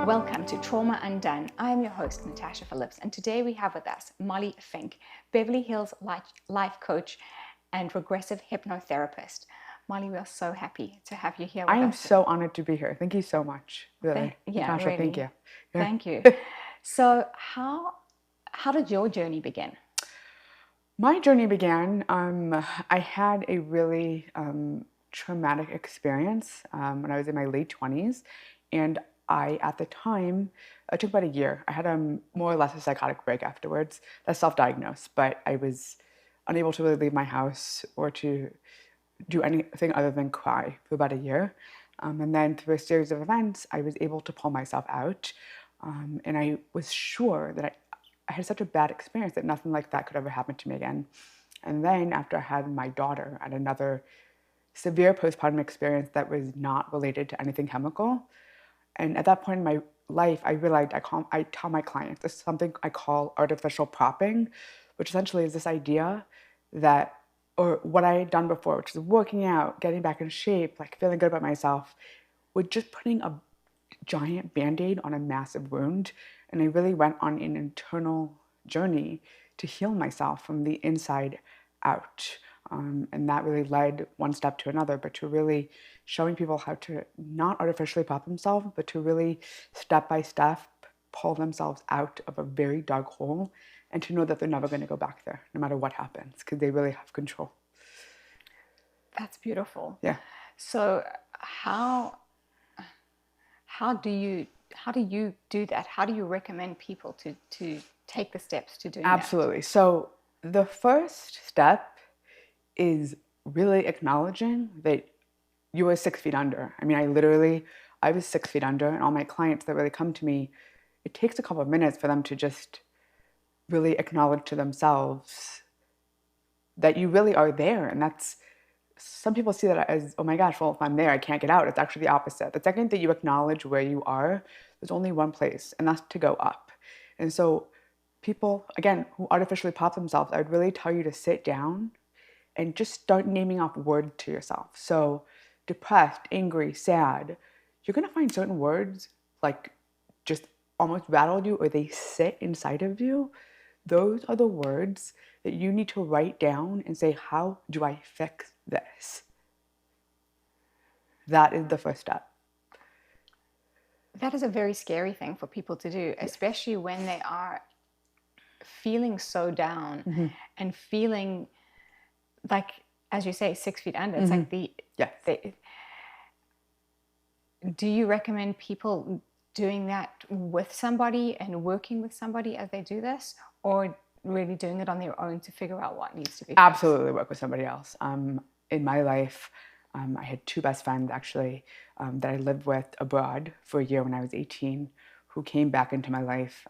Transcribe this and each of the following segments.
Welcome to Trauma Undone. I am your host, Natasha Phillips, and today we have with us Molly Fink, Beverly Hills life coach and regressive hypnotherapist. Molly, we are so happy to have you here with us. I am so honored to be here. Thank you so much. Really. Natasha, really. thank you. Yeah. Thank you. So how did your journey begin? My journey began, I had a really traumatic experience when I was in my late 20s. And at the time, it took about a year. I had more or less a psychotic break afterwards. That's self-diagnosed, but I was unable to really leave my house or to do anything other than cry for about a year. And then through a series of events, I was able to pull myself out. And I was sure that I had such a bad experience that nothing like that could ever happen to me again. And then after I had my daughter, I had another severe postpartum experience that was not related to anything chemical. And at that point in my life, I realized I tell my clients, this is something I call artificial propping, which essentially is this idea that, or what I had done before, which is working out, getting back in shape, like feeling good about myself, with just putting a giant Band-Aid on a massive wound. And I really went on an internal journey to heal myself from the inside out. And that really led one step to another, but to really showing people how to not artificially prop themselves, but to really step by step pull themselves out of a very dark hole and to know that they're never going to go back there, no matter what happens, because they really have control. That's beautiful. Yeah. So how do you do that? How do you recommend people to take the steps to doing that? Absolutely. So the first step is really acknowledging that you were 6 feet under. I mean, I was 6 feet under, and all my clients that really come to me, it takes a couple of minutes for them to just really acknowledge to themselves that you really are there. And that's, some people see that as, oh my gosh, well, if I'm there, I can't get out. It's actually the opposite. The second that you acknowledge where you are, there's only one place, and that's to go up. And so people, again, who artificially pop themselves, I'd really tell you to sit down and just start naming off words to yourself. So depressed, angry, sad, you're going to find certain words like just almost rattle you or they sit inside of you. Those are the words that you need to write down and say, how do I fix this? That is the first step. That is a very scary thing for people to do, especially when they are feeling so down and feeling like, as you say, 6 feet under. It's like do you recommend people doing that with somebody and working with somebody as they do this, or really doing it on their own to figure out what needs to be fixed? Absolutely work with somebody else. In my life, I had two best friends actually that I lived with abroad for a year when I was 18, who came back into my life.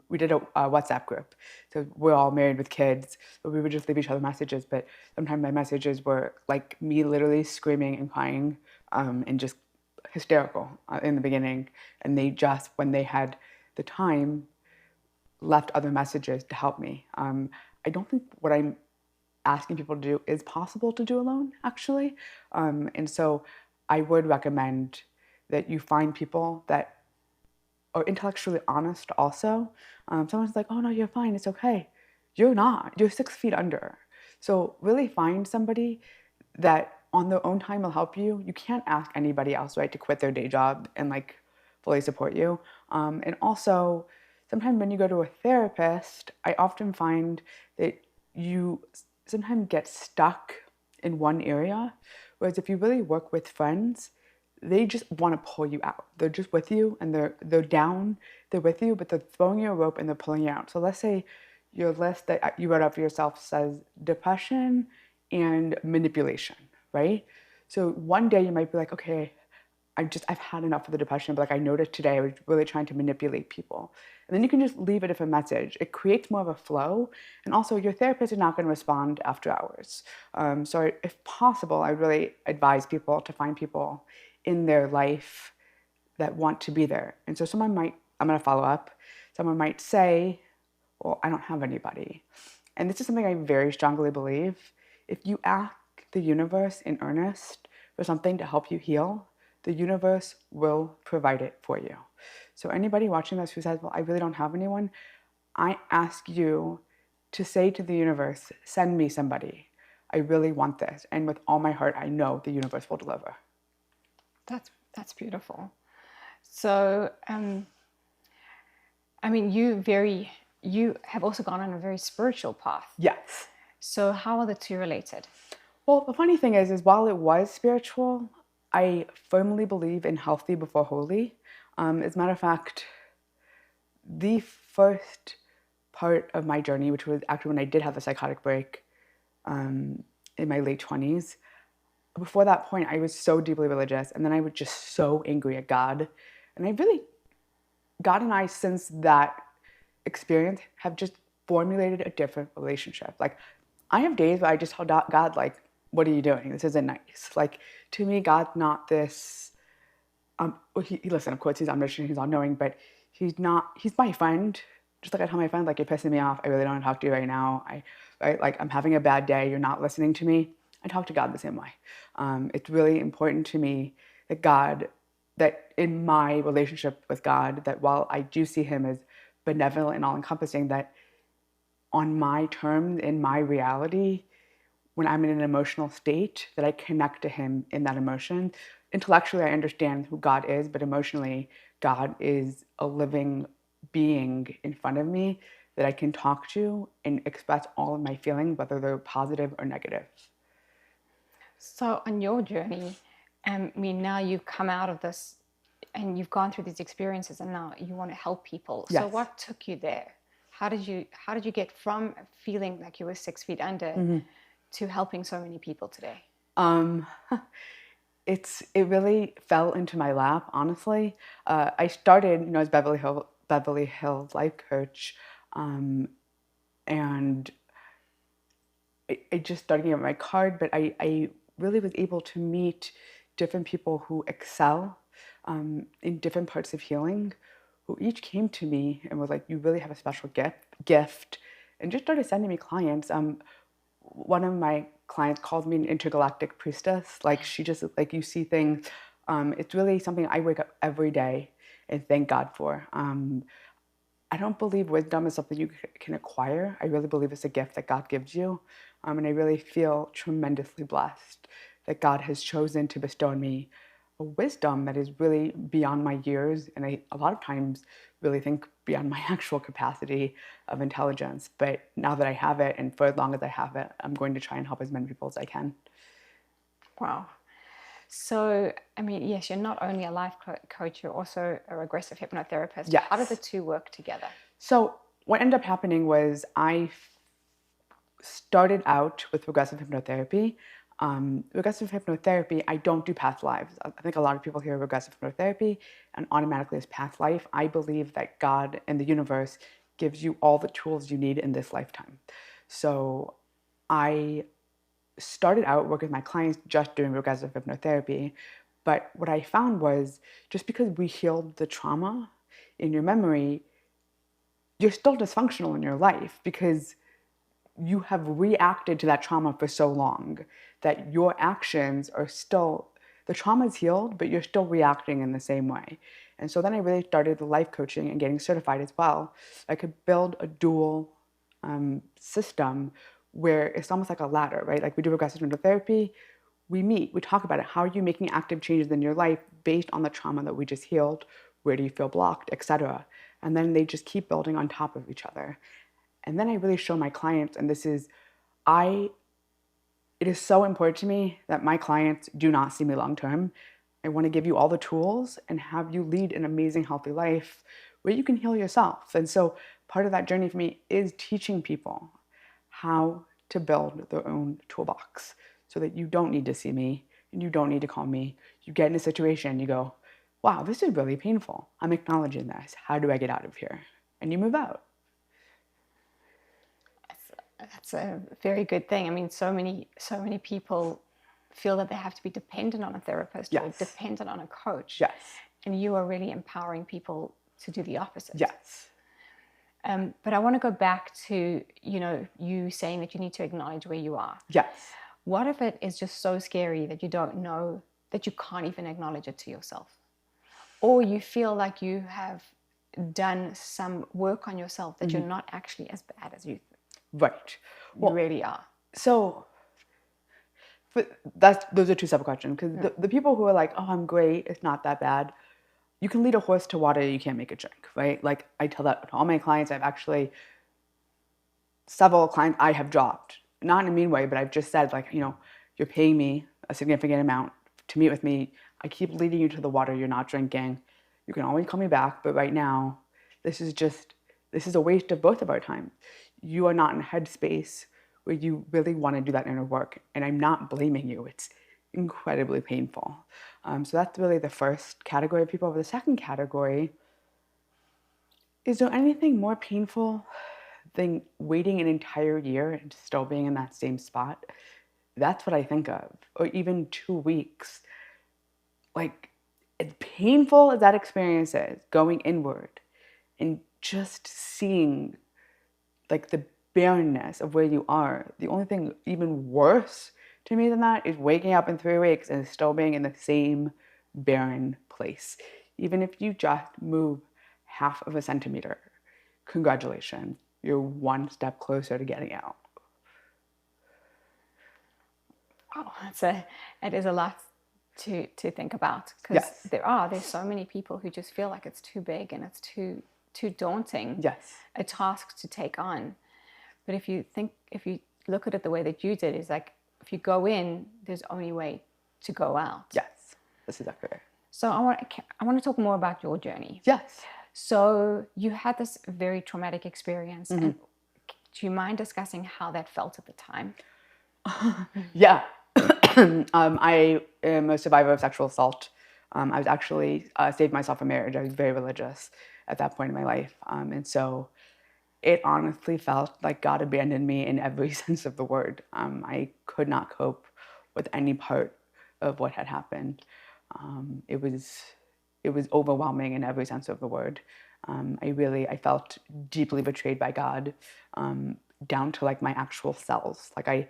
We did a WhatsApp group. So we're all married with kids, but we would just leave each other messages. But sometimes my messages were like me literally screaming and crying and just hysterical in the beginning. And they just, when they had the time, left other messages to help me. I don't think what I'm asking people to do is possible to do alone, actually. And so I would recommend that you find people that are intellectually honest also. Someone's like, oh no, you're fine, it's okay. You're not, you're 6 feet under. So really find somebody that on their own time will help you. You can't ask anybody else, right, to quit their day job and like fully support you. And also, sometimes when you go to a therapist, I often find that you sometimes get stuck in one area, whereas if you really work with friends, they just want to pull you out. They're just with you and they're down, they're with you, but they're throwing you a rope and they're pulling you out. So let's say your list that you wrote out for yourself says depression and manipulation, right? So one day you might be like, okay, I've had enough of the depression, but like I noticed today I was really trying to manipulate people. And then you can just leave a different message. It creates more of a flow. And also your therapist is not going to respond after hours. So if possible, I really advise people to find people in their life that want to be there. And so someone might, I'm going to follow up, someone might say, well, I don't have anybody. And this is something I very strongly believe. If you ask the universe in earnest for something to help you heal, the universe will provide it for you. So anybody watching this who says, well, I really don't have anyone, I ask you to say to the universe, send me somebody. I really want this. And with all my heart, I know the universe will deliver. That's beautiful. So, I mean, you have also gone on a very spiritual path. Yes. So how are the two related? Well, the funny thing is while it was spiritual, I firmly believe in healthy before holy. As a matter of fact, the first part of my journey, which was actually when I did have a psychotic break in my late 20s, before that point, I was so deeply religious, and then I was just so angry at God. And God and I, since that experience, have just formulated a different relationship. Like, I have days where I just tell God, like, what are you doing? This isn't nice. Like, to me, God's not this, listen, of course, he's omniscient, he's all-knowing, but he's my friend. Just like I tell my friend, like, you're pissing me off. I really don't want to talk to you right now. Like, I'm having a bad day. You're not listening to me. I talk to God the same way. It's really important to me that in my relationship with God, that while I do see him as benevolent and all-encompassing, that on my terms, in my reality, when I'm in an emotional state, that I connect to him in that emotion. Intellectually, I understand who God is, but emotionally, God is a living being in front of me that I can talk to and express all of my feelings, whether they're positive or negative. So on your journey, I mean, now you've come out of this and you've gone through these experiences and now you want to help people. Yes. So what took you there? How did you get from feeling like you were 6 feet under to helping so many people today? It really fell into my lap, honestly. I started, as Beverly Hills life coach, and I just started getting my card, but I really was able to meet different people who excel in different parts of healing, who each came to me and was like, you really have a special gift, and just started sending me clients. One of my clients called me an intergalactic priestess. Like, she just, like, you see things. It's really something I wake up every day and thank God for. I don't believe wisdom is something you can acquire. I really believe it's a gift that God gives you. And I really feel tremendously blessed that God has chosen to bestow on me a wisdom that is really beyond my years. And I, a lot of times, really think beyond my actual capacity of intelligence. But now that I have it, and for as long as I have it, I'm going to try and help as many people as I can. Wow. So, I mean, yes, you're not only a life coach, you're also a regressive hypnotherapist. Yes. How do the two work together? So what ended up happening was I started out with regressive hypnotherapy. Regressive hypnotherapy, I don't do past lives. I think a lot of people hear regressive hypnotherapy and automatically as past life. I believe that God and the universe gives you all the tools you need in this lifetime. So I started out working with my clients just doing regressive hypnotherapy. But what I found was just because we healed the trauma in your memory, you're still dysfunctional in your life because you have reacted to that trauma for so long that your actions are still, the trauma is healed, but you're still reacting in the same way. And so then I really started the life coaching and getting certified as well. I could build a dual system where it's almost like a ladder, right? Like, we do regressive hypnotherapy, we meet, we talk about it. How are you making active changes in your life based on the trauma that we just healed? Where do you feel blocked, etc.? And then they just keep building on top of each other. And then I really show my clients, and it is so important to me that my clients do not see me long term. I want to give you all the tools and have you lead an amazing, healthy life where you can heal yourself. And so part of that journey for me is teaching people how to build their own toolbox so that you don't need to see me and you don't need to call me. You get in a situation, you go, wow, this is really painful. I'm acknowledging this. How do I get out of here? And you move out. That's a very good thing. I mean, so many people feel that they have to be dependent on a therapist or dependent on a coach. Yes. And you are really empowering people to do the opposite. Yes. But I want to go back to, you saying that you need to acknowledge where you are. Yes. What if it is just so scary that you don't know, that you can't even acknowledge it to yourself? or you feel like you have done some work on yourself that you're not actually as bad as you Right. Well, really are. So those are two separate questions, because the people who are like, oh, I'm great, it's not that bad. You can lead a horse to water, you can't make it drink, right? Like I tell that to all my clients. I've actually, several clients I have dropped, not in a mean way, but I've just said, like, you're paying me a significant amount to meet with me. I keep leading you to the water you're not drinking. You can always call me back, but right now, this is a waste of both of our time. You are not in a headspace where you really want to do that inner work, and I'm not blaming you. It's incredibly painful. So that's really the first category of people. The second category, is there anything more painful than waiting an entire year and still being in that same spot? That's what I think of. Or even 2 weeks. Like, as painful as that experience is, going inward and just seeing like the barrenness of where you are. The only thing even worse to me than that is waking up in 3 weeks and still being in the same barren place. Even if you just move half of a centimeter, congratulations, you're one step closer to getting out. Oh, it is a lot to think about, because Yes. there's so many people who just feel like it's too big and it's too daunting, Yes. a task to take on. But if you look at it the way that you did, is like, if you go in, there's only way to go out. Yes, this is accurate. So I want to talk more about your journey. Yes. So you had this very traumatic experience, and do you mind discussing how that felt at the time? Yeah. I am a survivor of sexual assault. I was actually saved myself from marriage. I was very religious at that point in my life. And so it honestly felt like God abandoned me in every sense of the word. I could not cope with any part of what had happened. It was overwhelming in every sense of the word. I felt deeply betrayed by God, down to like my actual cells. Like I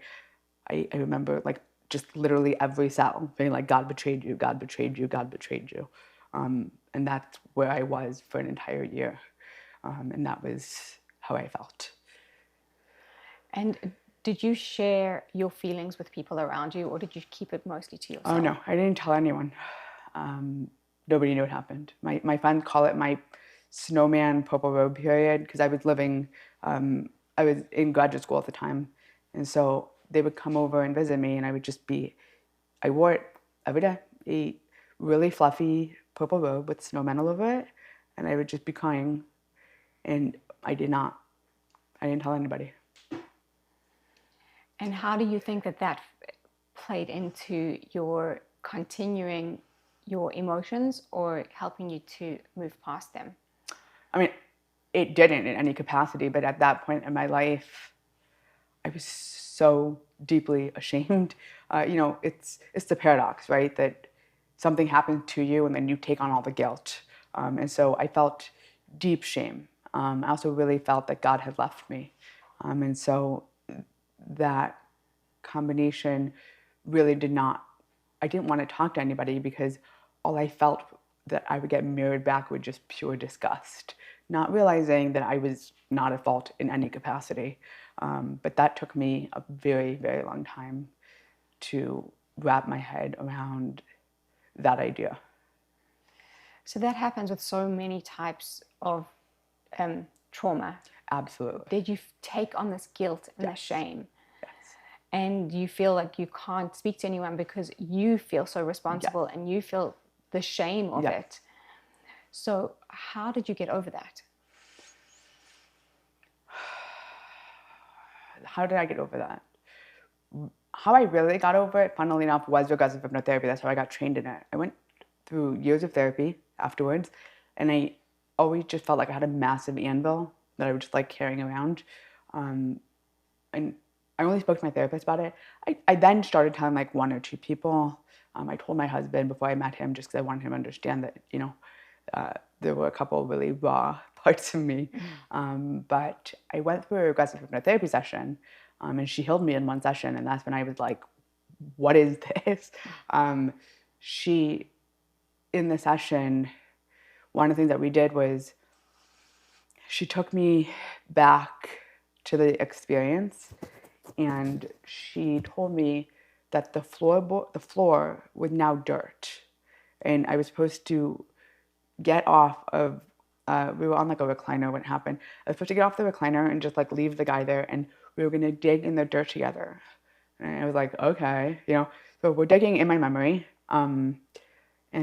remember like just literally every cell being like, God betrayed you, God betrayed you, God betrayed you. And that's where I was for an entire year. And that was how I felt. And did you share your feelings with people around you, or did you keep it mostly to yourself? Oh no, I didn't tell anyone. Nobody knew what happened. My friends call it my snowman purple robe period, because I was in graduate school at the time. And so they would come over and visit me, and I wore it every day, a really fluffy purple robe with snowmen all over it. And I would just be crying. And I didn't tell anybody. And how do you think that played into your continuing your emotions or helping you to move past them? I mean, it didn't in any capacity, but at that point in my life, I was so deeply ashamed. It's the paradox, right? That something happens to you and then you take on all the guilt. And so I felt deep shame. I also really felt that God had left me. And so that combination really I didn't want to talk to anybody, because all I felt that I would get mirrored back with just pure disgust, not realizing that I was not at fault in any capacity. But that took me a very, very long time to wrap my head around that idea. So that happens with so many types of trauma. Absolutely. Did you take on this guilt and Yes. the shame? Yes. And you feel like you can't speak to anyone because you feel so responsible, Yes. and you feel the shame of Yes. it. So how did you get over that? How did I get over that? How I really got over it, funnily enough, was regressive hypnotherapy. That's how I got trained in it. I went through years of therapy afterwards, and I always just felt like I had a massive anvil that I was just like carrying around. And I only spoke to my therapist about it. I then started telling like 1 or 2 people. I told my husband before I met him, just because I wanted him to understand that, there were a couple of really raw parts of me. But I went through a regressive hypnotherapy session, and she healed me in 1 session. And that's when I was like, what is this? In the session, one of the things that we did was she took me back to the experience, and she told me that the floor was now dirt, and I was supposed to get off of. We were on like a recliner when it happened. I was supposed to get off the recliner and just like leave the guy there, and we were gonna dig in the dirt together. And I was like, okay, So we're digging in my memory. And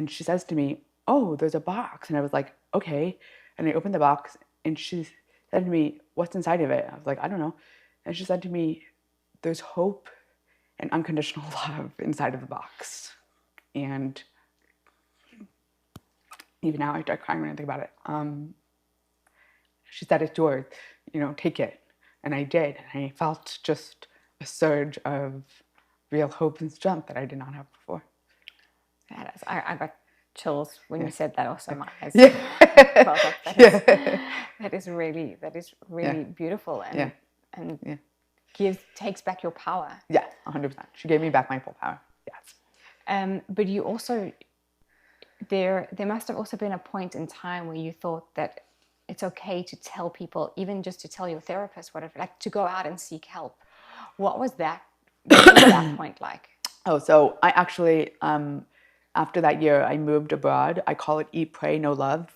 she says to me, "Oh, there's a box." And I was like, "Okay." And I opened the box, and she said to me, "What's inside of it?" I was like, "I don't know." And she said to me, "There's hope and unconditional love inside of the box." And even now I start crying when I think about it. She said, "It's yours, take it." And I did. And I felt just a surge of real hope and strength that I did not have before. I got chills when you said that. Also, my eyes Yeah. felt up. That is really beautiful and takes back your power. Yeah, 100%. She gave me back my full power. Yes. But you also, there must have also been a point in time where you thought that it's okay to tell people, even just to tell your therapist, whatever, like to go out and seek help. What was that point like? Oh, so I actually, after that year, I moved abroad. I call it Eat, Pray, No Love.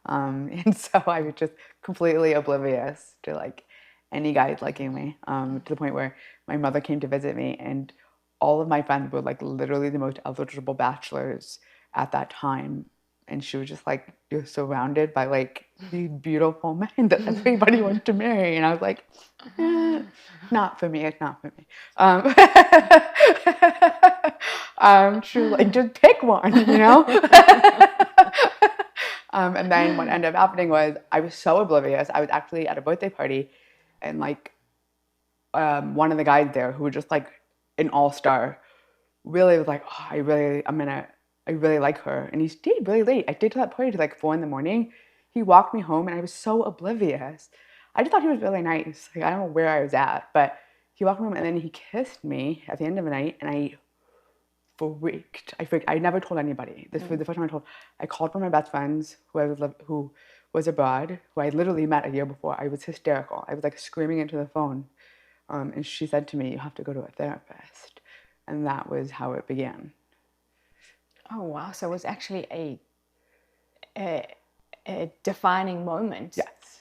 And so I was just completely oblivious to like any guys liking me, to the point where my mother came to visit me, and all of my friends were like literally the most eligible bachelors at that time. And she was just like, "You're surrounded by like these beautiful men that everybody wants to marry." And I was like, not for me. It's not for me. She was like, "Just pick one, And then what ended up happening was I was so oblivious. I was actually at a birthday party, and like one of the guys there, who was just like an all-star, really was like, "Oh, I really like her." And he stayed really late. I stayed till that party till like 4 a.m. He walked me home, and I was so oblivious. I just thought he was really nice. Like, I don't know where I was at, but he walked me home, and then he kissed me at the end of the night, and I freaked. I never told anybody. This was the first time I called one of my best friends who was abroad, who I literally met a year before. I was hysterical. I was like screaming into the phone. And she said to me, "You have to go to a therapist." And that was how it began. Oh, wow. So it was actually a defining moment. Yes.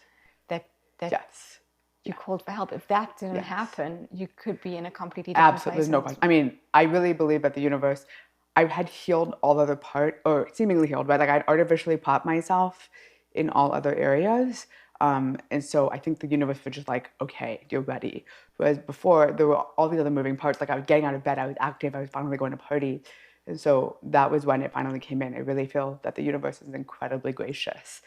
That yes. you called for help. If that didn't happen, you could be in a completely different place. There's no question. I mean, I really believe that the universe, I had healed all other or seemingly healed, but like I'd artificially popped myself in all other areas. And so I think the universe was just like, "Okay, you're ready." Whereas before, there were all these other moving parts. Like I was getting out of bed, I was active, I was finally going to party. And so that was when it finally came in. I really feel that the universe is incredibly gracious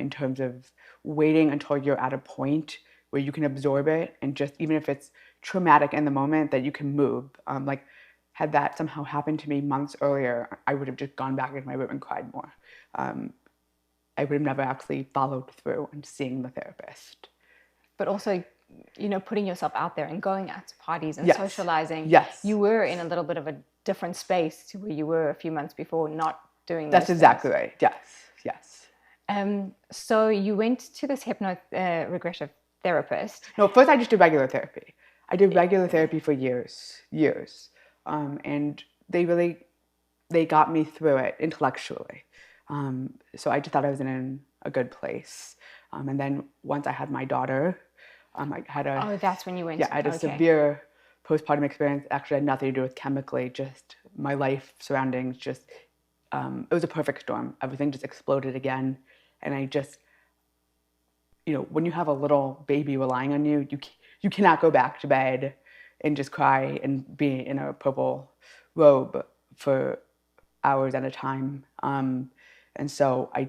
in terms of waiting until you're at a point where you can absorb it, and just, even if it's traumatic in the moment, that you can move. Like, had that somehow happened to me months earlier, I would have just gone back into my room and cried more. I would have never actually followed through and seeing the therapist. But also, putting yourself out there and going out to parties and socializing. Yes. You were in a little bit of a different space to where you were a few months before, not doing That's exactly right. Yes. So you went to this regressive therapist. No, first I just did regular therapy. I did regular therapy for years. And they got me through it intellectually. So I just thought I was in a good place. And then once I had my daughter, I had a... Oh, that's when you went. Yeah, I had a severe postpartum experience. Actually, had nothing to do with chemically, just my life surroundings. Just it was a perfect storm. Everything just exploded again, and I just, when you have a little baby relying on you, you cannot go back to bed and just cry and be in a purple robe for hours at a time. And so I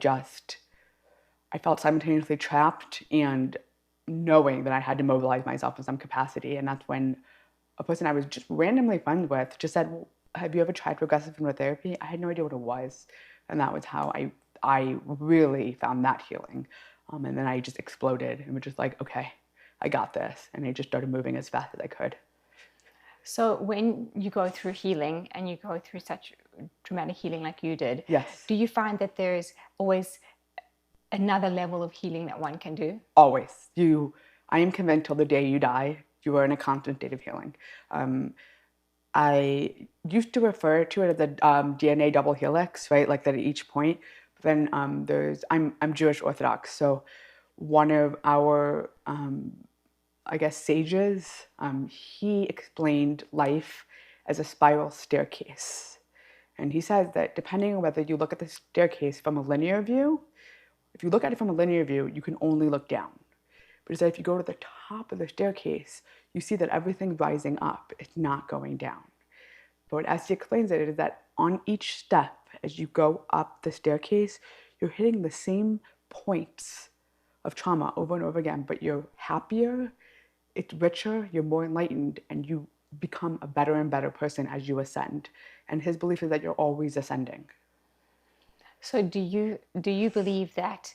felt simultaneously trapped and knowing that I had to mobilize myself in some capacity. And that's when a person I was just randomly friends with just said, "Well, have you ever tried regressive hypnotherapy?" I had no idea what it was. And that was how I really found that healing. And then I just exploded and was just like, "Okay, I got this." And I just started moving as fast as I could. So when you go through healing and you go through such dramatic healing like you did, Yes. do you find that there's always another level of healing that one can do? Always. I am convinced till the day you die, you are in a constant state of healing. I used to refer to it as a DNA double helix, right? Like that at each point. But then I'm Jewish Orthodox, so one of our I guess sages, he explained life as a spiral staircase, and he says that depending on whether you look at the staircase from a linear view, if you look at it from a linear view, you can only look down. But it's that if you go to the top of the staircase, you see that everything's rising up. It's not going down. But as he explains it, is that on each step, as you go up the staircase, you're hitting the same points of trauma over and over again, but you're happier, it's richer, you're more enlightened, and you become a better and better person as you ascend. And his belief is that you're always ascending. So do you believe that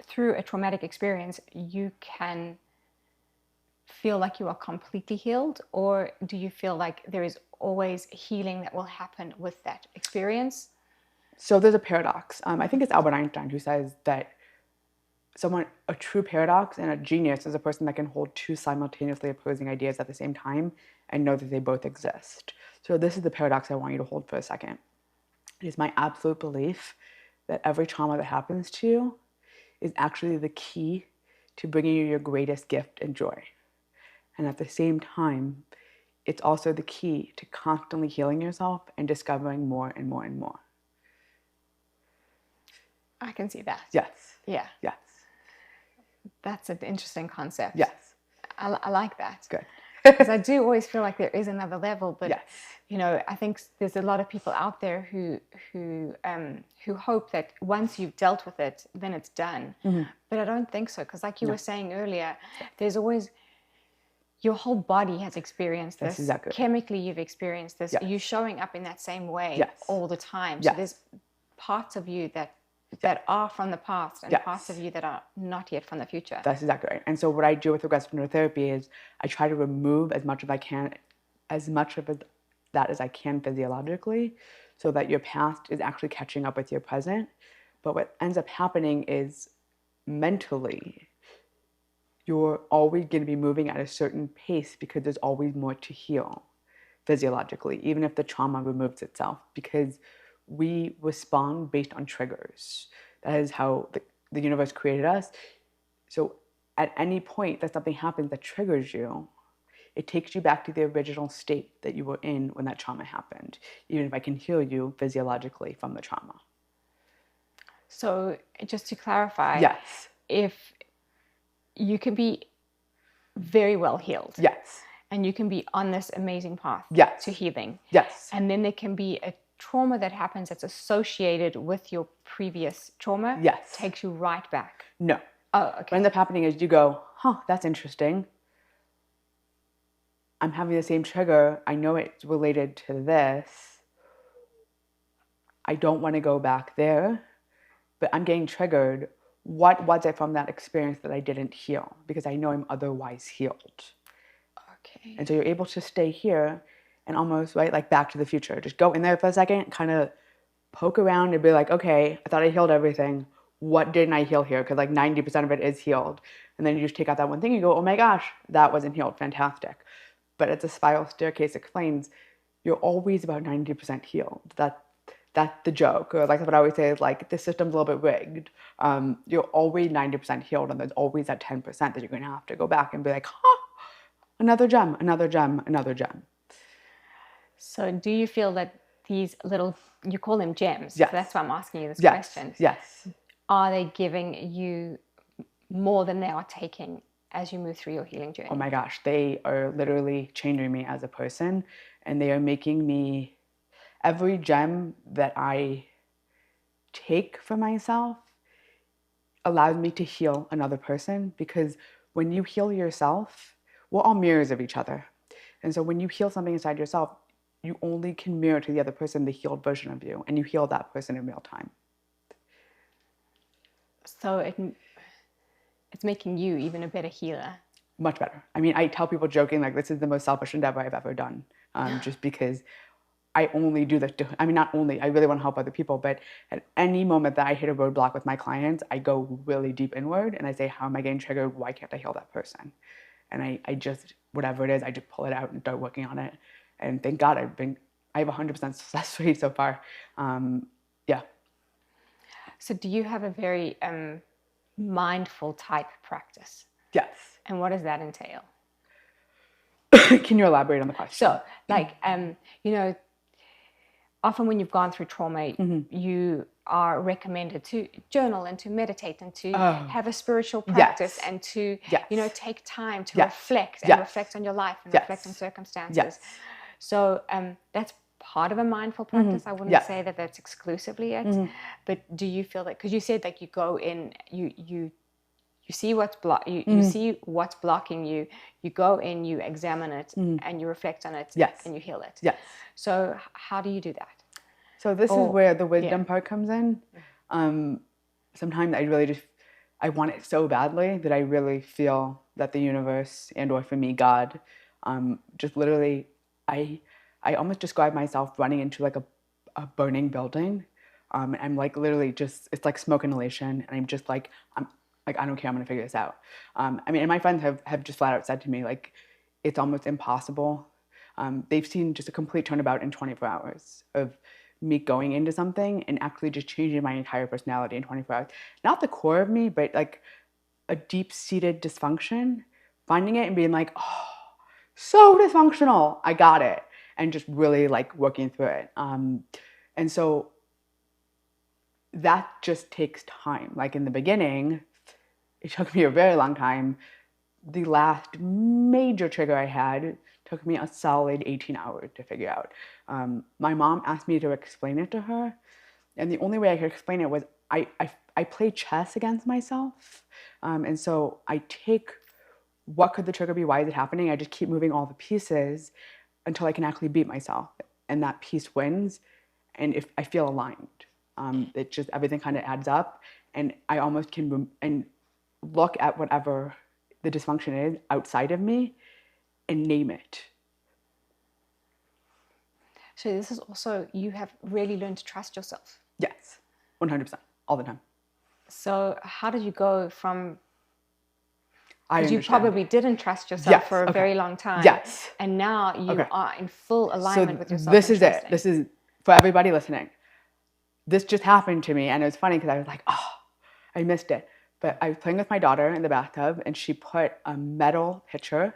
through a traumatic experience you can feel like you are completely healed, or do you feel like there is always healing that will happen with that experience? So there's a paradox. I think it's Albert Einstein who says that a true paradox and a genius is a person that can hold two simultaneously opposing ideas at the same time and know that they both exist. So this is the paradox I want you to hold for a second. It is my absolute belief that every trauma that happens to you is actually the key to bringing you your greatest gift and joy. And at the same time, it's also the key to constantly healing yourself and discovering more and more and more. I can see that. Yes. Yeah. Yes. That's an interesting concept. Yes. I like that. Good. Because I do always feel like there is another level, but yes. I think there's a lot of people out there who hope that once you've dealt with it, then it's done. Mm-hmm. But I don't think so, because like you were saying earlier, there's always your whole body has experienced this. Exactly. Chemically, you've experienced this. Yes. You're showing up in that same way yes. all the time. Yes. So there's parts of you that are from the past and parts of you that are not yet from the future. That's exactly right. And so what I do with regressive neurotherapy is I try to remove as much of that as I can physiologically, so that your past is actually catching up with your present. But what ends up happening is mentally, you're always going to be moving at a certain pace because there's always more to heal physiologically, even if the trauma removes itself, because we respond based on triggers. That is how the universe created us. So at any point that something happens that triggers you, it takes you back to the original state that you were in when that trauma happened, even if I can heal you physiologically from the trauma. So just to clarify, yes, if you can be very well healed. Yes. And you can be on this amazing path yes. to healing. Yes. And then there can be a trauma that happens that's associated with your previous trauma. Yes. Takes you right back. No. Oh, okay. What ends up happening is you go, that's interesting. I'm having the same trigger. I know it's related to this. I don't want to go back there, but I'm getting triggered. What was it from that experience that I didn't heal? Because I know I'm otherwise healed. Okay. And so you're able to stay here and almost, right, like Back to the Future. Just go in there for a second, kind of poke around and be like, okay, I thought I healed everything. What didn't I heal here? Because like 90% of it is healed. And then you just take out that one thing and you go, oh my gosh, that wasn't healed. Fantastic. But as the spiral staircase explains, you're always about 90% healed. That's the joke. Or like what I always say is like, the system's a little bit rigged. You're always 90% healed, and there's always that 10% that you're going to have to go back and be like, another gem, another gem, another gem. So do you feel that these little, you call them gems? Yes. So that's why I'm asking you this yes. question. Yes. Are they giving you more than they are taking as you move through your healing journey? Oh my gosh, they are literally changing me as a person, and they are making me, every gem that I take for myself allows me to heal another person, because when you heal yourself, we're all mirrors of each other. And so when you heal something inside yourself, you only can mirror to the other person the healed version of you, and you heal that person in real time. So it's making you even a better healer. Much better. I mean, I tell people joking, like, this is the most selfish endeavor I've ever done, just because I only do this I mean, not only, I really want to help other people, but at any moment that I hit a roadblock with my clients, I go really deep inward and I say, how am I getting triggered? Why can't I heal that person? And I just, whatever it is, I just pull it out and start working on it. And thank God I have 100% success rate so far. Yeah. So do you have a very mindful type practice? Yes. And what does that entail? Can you elaborate on the question? So, like, you know, often when you've gone through trauma, you are recommended to journal and to meditate and to have a spiritual practice and to, you know, take time to reflect and reflect on your life and reflect on circumstances. So that's part of a mindful practice. I wouldn't say that that's exclusively it, but do you feel that, because you said like you go in, you see what's you see what's blocking you, you go in, you examine it and you reflect on it and you heal it. So how do you do that? So this is where the wisdom part comes in. Sometimes I want it so badly that I really feel that the universe and or for me, God, just literally, I almost describe myself running into like a burning building. I'm like literally just, it's like smoke inhalation. And I'm just like, I don't care, I'm gonna figure this out. I mean, and my friends have just flat out said to me, like, it's almost impossible. They've seen just a complete turnabout in 24 hours of me going into something and actually just changing my entire personality in 24 hours. Not the core of me, but like a deep-seated dysfunction, finding it and being like, oh, so dysfunctional, I got it. And just really like working through it. And so that just takes time. Like in the beginning, it took me a very long time. The last major trigger I had took me a solid 18 hours to figure out. My mom asked me to explain it to her. And the only way I could explain it was I play chess against myself. And so I take what could the trigger be? Why is it happening? I just keep moving all the pieces until I can actually beat myself. And that piece wins. And if I feel aligned, it just, everything kind of adds up. And I almost can and look at whatever the dysfunction is outside of me and name it. So this is also, you have really learned to trust yourself. Yes, 100%, all the time. So how did you go from, because you probably didn't trust yourself for a very long time. Yes. And now you are in full alignment with yourself. This is it. This is, for everybody listening, this just happened to me. And it was funny because I was like, oh, I missed it. But I was playing with my daughter in the bathtub and she put a metal pitcher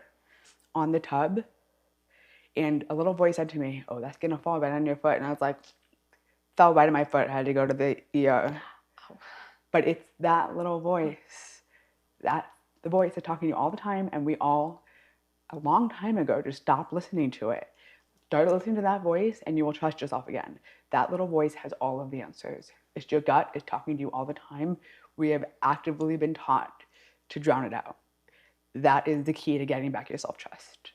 on the tub. And a little voice said to me, oh, that's going to fall right on your foot. And I was like, fell right on my foot. I had to go to the ER. But it's that little voice, the voice that's talking to you all the time. And we all, a long time ago, just stopped listening to it. Start listening to that voice and you will trust yourself again. That little voice has all of the answers. It's your gut. It's talking to you all the time. We have actively been taught to drown it out. That is the key to getting back your self-trust.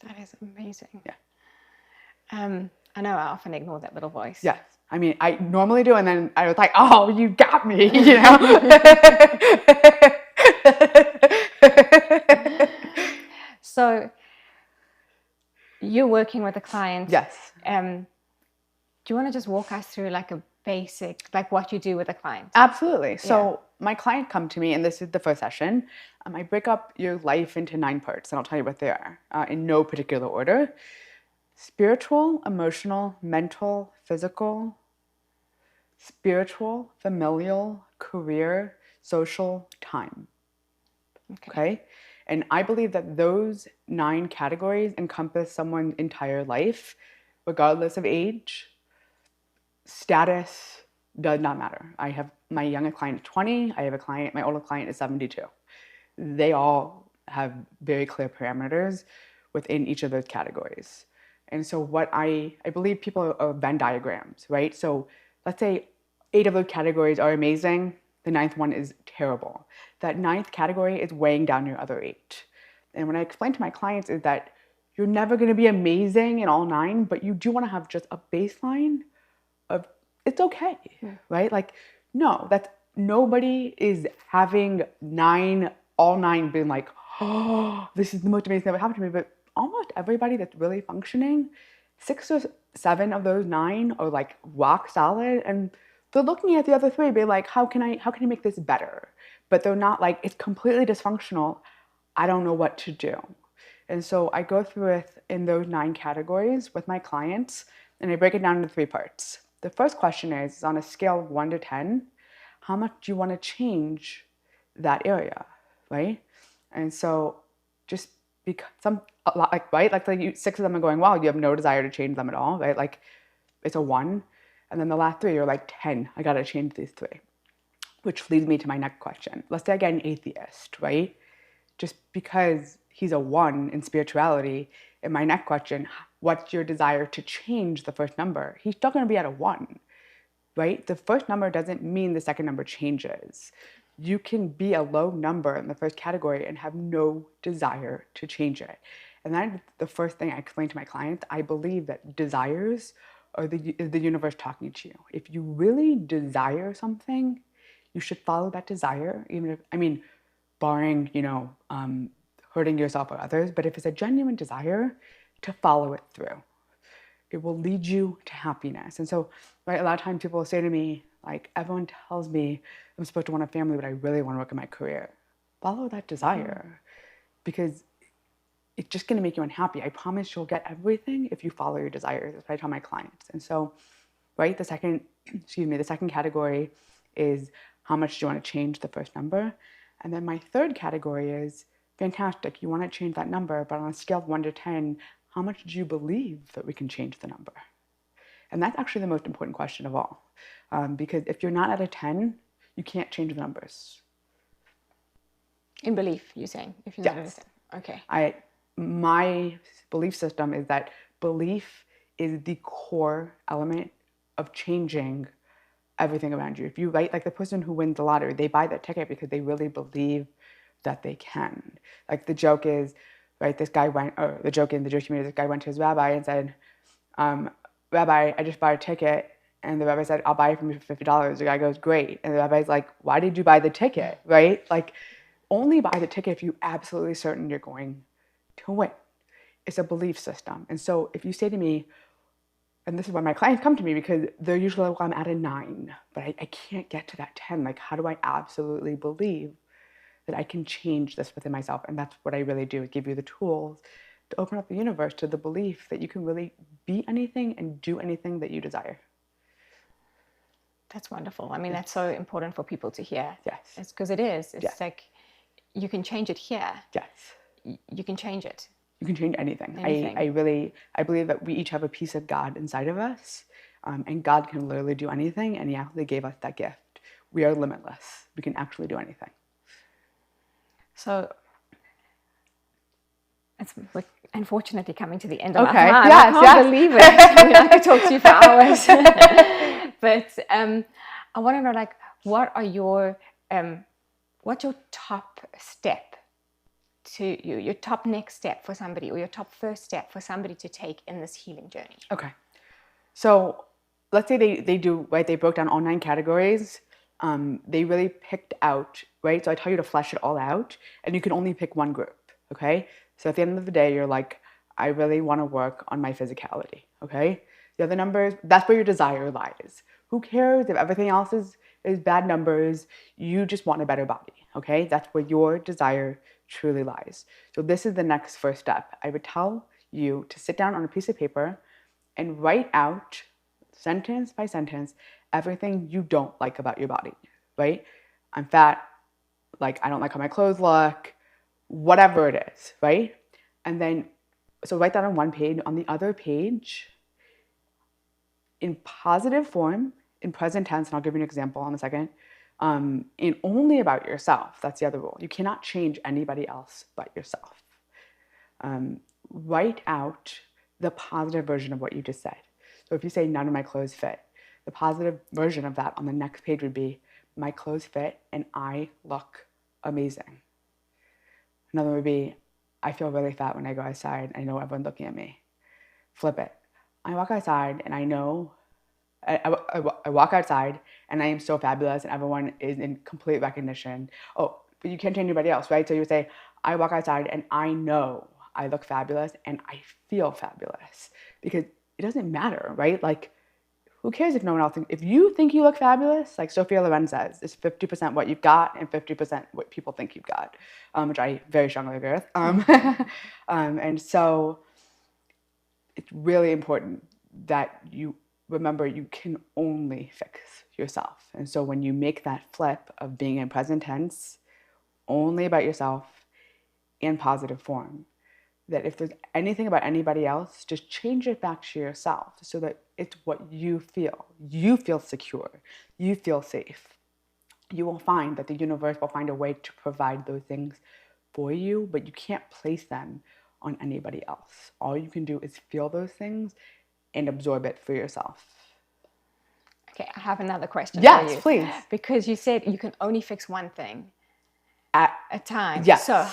That is amazing. Yeah. I know I often ignore that little voice. Yes. I mean, I normally do, and then I was like, oh, you got me, you know? So you're working with a client. Yes. Do you want to just walk us through like a basic, like what you do with a client? Absolutely. So my client come to me, and this is the first session. I break up your life into 9 parts, and I'll tell you what they are in no particular order. Spiritual, emotional, mental, physical, spiritual, familial, career, social, time. Okay? And I believe that those 9 categories encompass someone's entire life, regardless of age. Status does not matter. I have my youngest client is 20. I have a client, my oldest client is 72. They all have very clear parameters within each of those categories. And so what I believe people are Venn diagrams, right? So let's say 8 of those categories are amazing. The 9th one is terrible. That 9th category is weighing down your other 8. And when I explain to my clients is that you're never going to be amazing in all 9, but you do want to have just a baseline of it's okay, right? Like, no, nobody is having 9 all 9 being like, oh, this is the most amazing thing that happened to me. But almost everybody that's really functioning, 6 or 7 of those 9 are like rock solid, and they're looking at the other 3 being like, how can I make this better? But they're not like, it's completely dysfunctional, I don't know what to do. And so I go through it in those 9 categories with my clients, and I break it down into 3 parts. The first question is on a scale of 1 to 10, how much do you want to change that area, right? And so just because a lot, like, right, like 6 of them are going, wow, you have no desire to change them at all, right? Like it's a 1. And then the last 3 are like 10, I got to change these 3. Which leads me to my next question. Let's say I get an atheist, right? Just because he's a 1 in spirituality, in my next question, what's your desire to change the first number? He's still going to be at a 1, right? The first number doesn't mean the second number changes. You can be a low number in the first category and have no desire to change it. And that's the first thing I explain to my clients. I believe that desires are the universe talking to you. If you really desire something, you should follow that desire, even if, I mean, barring, hurting yourself or others, but if it's a genuine desire, to follow it through. It will lead you to happiness. And so, right, a lot of times people will say to me, like, everyone tells me I'm supposed to want a family, but I really want to work in my career. Follow that desire, because it's just going to make you unhappy. I promise you'll get everything if you follow your desires. That's what I tell my clients. And so, right, the second category is how much do you want to change the first number? And then my third category is, fantastic, you want to change that number, but on a scale of 1 to 10, how much do you believe that we can change the number? And that's actually the most important question of all. Because if you're not at a 10, you can't change the numbers. In belief, you're saying? If you're not at a 10. Okay. My belief system is that belief is the core element of changing everything around you. If you, right, like the person who wins the lottery, they buy that ticket because they really believe that they can. Like the joke is, right, the joke in the Jewish community, this guy went to his rabbi and said, Rabbi, I just bought a ticket. And the rabbi said, I'll buy it from you for $50. The guy goes, great. And the rabbi's like, why did you buy the ticket, right? Like, only buy the ticket if you're absolutely certain you're going to win. It's a belief system. And so if you say to me, and this is why my clients come to me, because they're usually like, well, I'm at a 9, but I can't get to that 10. Like, how do I absolutely believe that I can change this within myself? And that's what I really do, is give you the tools to open up the universe to the belief that you can really be anything and do anything that you desire. That's wonderful. I mean, that's so important for people to hear. Yes. It's because it is. It's like, you can change it here. Yes. You can change it. You can change anything. I believe that we each have a piece of God inside of us, and God can literally do anything, and He actually gave us that gift. We are limitless. We can actually do anything. So it's like, unfortunately coming to the end of our Okay. time. Yes, I can't believe it. I mean, I could talk to you for hours. But I want to know, like, what's your top step to your top next step for somebody, or your top first step for somebody to take in this healing journey? Okay. So let's say they do, right, they broke down all 9 categories. They really picked out, right? So I tell you to flesh it all out, and you can only pick one group, okay? So at the end of the day, you're like, I really want to work on my physicality, okay? The other numbers, that's where your desire lies. Who cares if everything else is bad numbers? You just want a better body, okay? That's where your desire truly lies. So this is the next first step. I would tell you to sit down on a piece of paper and write out, sentence by sentence, everything you don't like about your body, right? I'm fat, like I don't like how my clothes look, whatever it is, right? And then, so write that on one page. On the other page, in positive form, in present tense, and I'll give you an example in a second, and only about yourself. That's the other rule. You cannot change anybody else but yourself. Write out the positive version of what you just said. So if you say, none of my clothes fit, the positive version of that on the next page would be, my clothes fit and I look amazing. Another would be, I feel really fat when I go outside. I know everyone's looking at me. Flip it. I walk outside and I know, I walk outside and I am so fabulous and everyone is in complete recognition. Oh, but you can't change anybody else, right? So you say, I walk outside and I know I look fabulous and I feel fabulous, because it doesn't matter, right? Like, who cares if no one else thinks? If you think you look fabulous, like Sophia Loren says, it's 50% what you've got and 50% what people think you've got, which I very strongly agree with. And so it's really important that you remember you can only fix yourself. And so when you make that flip of being in present tense, only about yourself, in positive form, that if there's anything about anybody else, just change it back to yourself so that it's what you feel. You feel secure. You feel safe. You will find that the universe will find a way to provide those things for you, but you can't place them on anybody else. All you can do is feel those things and absorb it for yourself. Okay, I have another question for you. Yes, please. Because you said you can only fix one thing At a time. Yes. So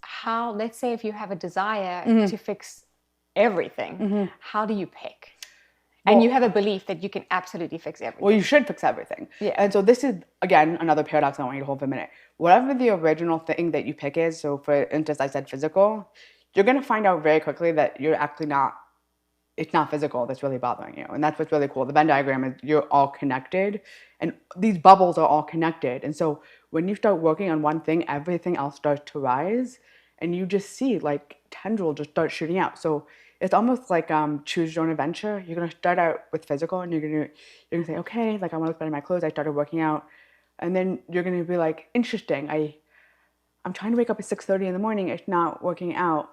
how, let's say if you have a desire to fix everything, how do you pick? And you have a belief that you can absolutely fix everything. Well, you should fix everything. Yeah. And so this is, again, another paradox I want you to hold for a minute. Whatever the original thing that you pick is, so for instance, I said physical, you're going to find out very quickly that you're actually not, it's not physical that's really bothering you. And that's what's really cool. The Venn diagram is you're all connected, and these bubbles are all connected. And so when you start working on one thing, everything else starts to rise, and you just see like tendrils just start shooting out. So it's almost like choose your own adventure. You're gonna start out with physical, and you're gonna say, okay, like I want to look better in my clothes. I started working out, and then you're gonna be like, interesting. I'm trying to wake up at 6:30 in the morning. It's not working out.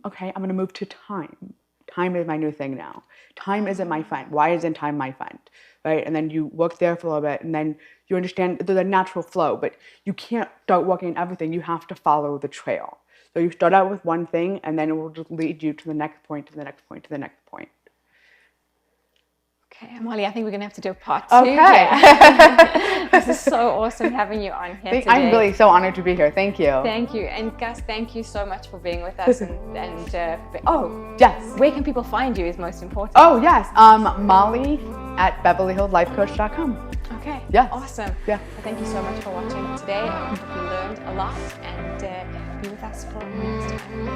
Okay, I'm gonna move to time. Time is my new thing now. Time isn't my friend. Why isn't time my friend? Right? And then you work there for a little bit, and then you understand there's a natural flow, but you can't start working on everything. You have to follow the trail. So you start out with one thing, and then it will just lead you to the next point, to the next point, to the next point. Okay, Molly, I think we're going to have to do a part 2. Okay. Yeah. This is so awesome having you on here today. I'm really so honored to be here. Thank you. Thank you. And Gus, thank you so much for being with us. Yes. Where can people find you is most important. Oh, yes. Molly at BeverlyHillsLifeCoach.com. Okay. Yeah. Awesome. Yeah. Well, thank you so much for watching today. I hope you learned a lot, and be with us for next time.